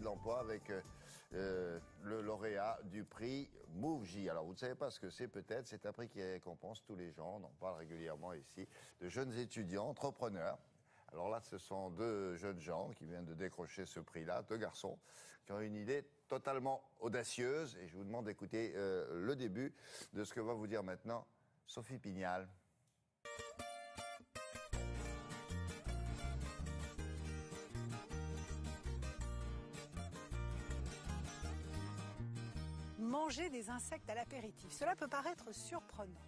l'emploi avec le lauréat du prix MoveJ. Alors vous ne savez pas ce que c'est peut-être, c'est un prix qui récompense tous les gens, on en parle régulièrement ici, de jeunes étudiants, entrepreneurs. Alors là, ce sont deux jeunes gens qui viennent de décrocher ce prix-là, deux garçons, qui ont une idée totalement audacieuse. Et je vous demande d'écouter le début de ce que va vous dire maintenant Sophie Pignal. Manger des insectes à l'apéritif, cela peut paraître surprenant.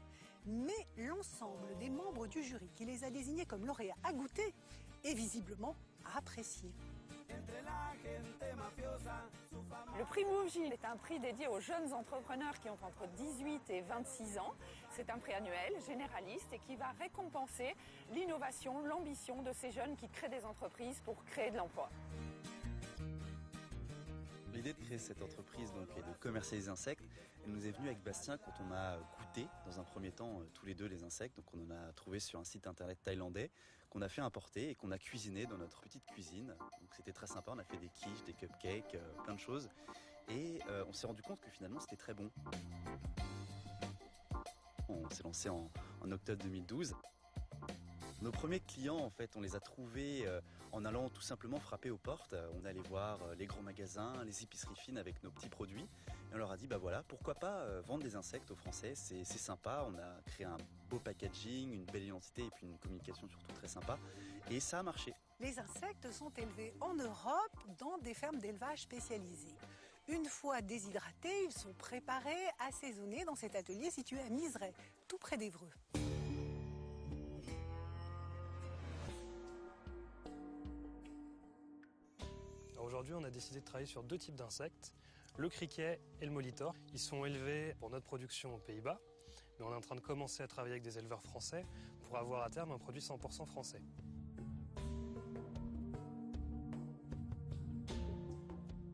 Mais l'ensemble des membres du jury qui les a désignés comme lauréats à goûter est visiblement à apprécier. Le prix MoveJ est un prix dédié aux jeunes entrepreneurs qui ont entre 18 et 26 ans. C'est un prix annuel, généraliste et qui va récompenser l'innovation, l'ambition de ces jeunes qui créent des entreprises pour créer de l'emploi. L'idée de créer cette entreprise et de commercialiser les insectes, elle nous est venue avec Bastien quand on a goûté dans un premier temps tous les deux les insectes. Donc on en a trouvé sur un site internet thaïlandais qu'on a fait importer et qu'on a cuisiné dans notre petite cuisine. Donc c'était très sympa, on a fait des quiches, des cupcakes, plein de choses. Et on s'est rendu compte que finalement c'était très bon. On s'est lancé en octobre 2012. Nos premiers clients, en fait, on les a trouvés en allant tout simplement frapper aux portes. On allait voir les grands magasins, les épiceries fines avec nos petits produits. Et on leur a dit, bah voilà, pourquoi pas vendre des insectes aux Français, c'est sympa. On a créé un beau packaging, une belle identité et puis une communication surtout très sympa. Et ça a marché. Les insectes sont élevés en Europe dans des fermes d'élevage spécialisées. Une fois déshydratés, ils sont préparés, assaisonnés dans cet atelier situé à Miseray, tout près d'Évreux. Aujourd'hui, on a décidé de travailler sur deux types d'insectes, le criquet et le molitor. Ils sont élevés pour notre production aux Pays-Bas, mais on est en train de commencer à travailler avec des éleveurs français pour avoir à terme un produit 100% français.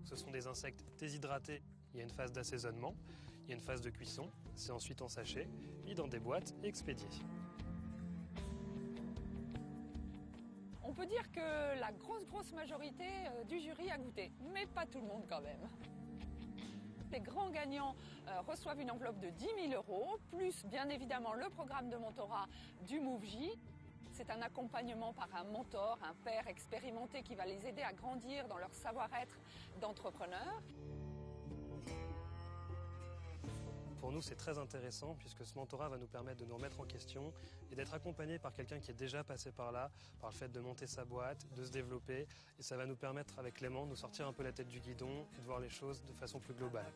Ce sont des insectes déshydratés. Il y a une phase d'assaisonnement, il y a une phase de cuisson, c'est ensuite en sachet, mis dans des boîtes et expédié. On peut dire que la grosse majorité du jury a goûté, mais pas tout le monde quand même. Les grands gagnants reçoivent une enveloppe de 10 000 €, plus bien évidemment le programme de mentorat du MoveJ. C'est un accompagnement par un mentor, un père expérimenté qui va les aider à grandir dans leur savoir-être d'entrepreneur. Pour nous, c'est très intéressant puisque ce mentorat va nous permettre de nous remettre en question et d'être accompagné par quelqu'un qui est déjà passé par là, par le fait de monter sa boîte, de se développer. Et ça va nous permettre, avec Clément, de nous sortir un peu la tête du guidon et de voir les choses de façon plus globale.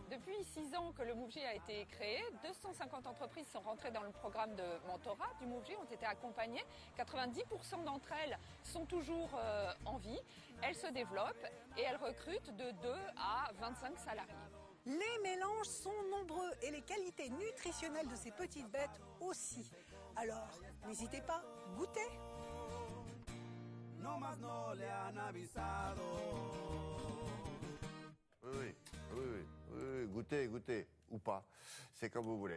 Depuis 6 ans que le MoveJ a été créé, 250 entreprises sont rentrées dans le programme de mentorat du MoveJ, ont été accompagnées. 90% d'entre elles sont toujours en vie. Elles se développent et elles recrutent de 2 à 25 salariés. Les mélanges sont nombreux et les qualités nutritionnelles de ces petites bêtes aussi. Alors, n'hésitez pas, goûtez. Oui, goûtez, ou pas, c'est comme vous voulez.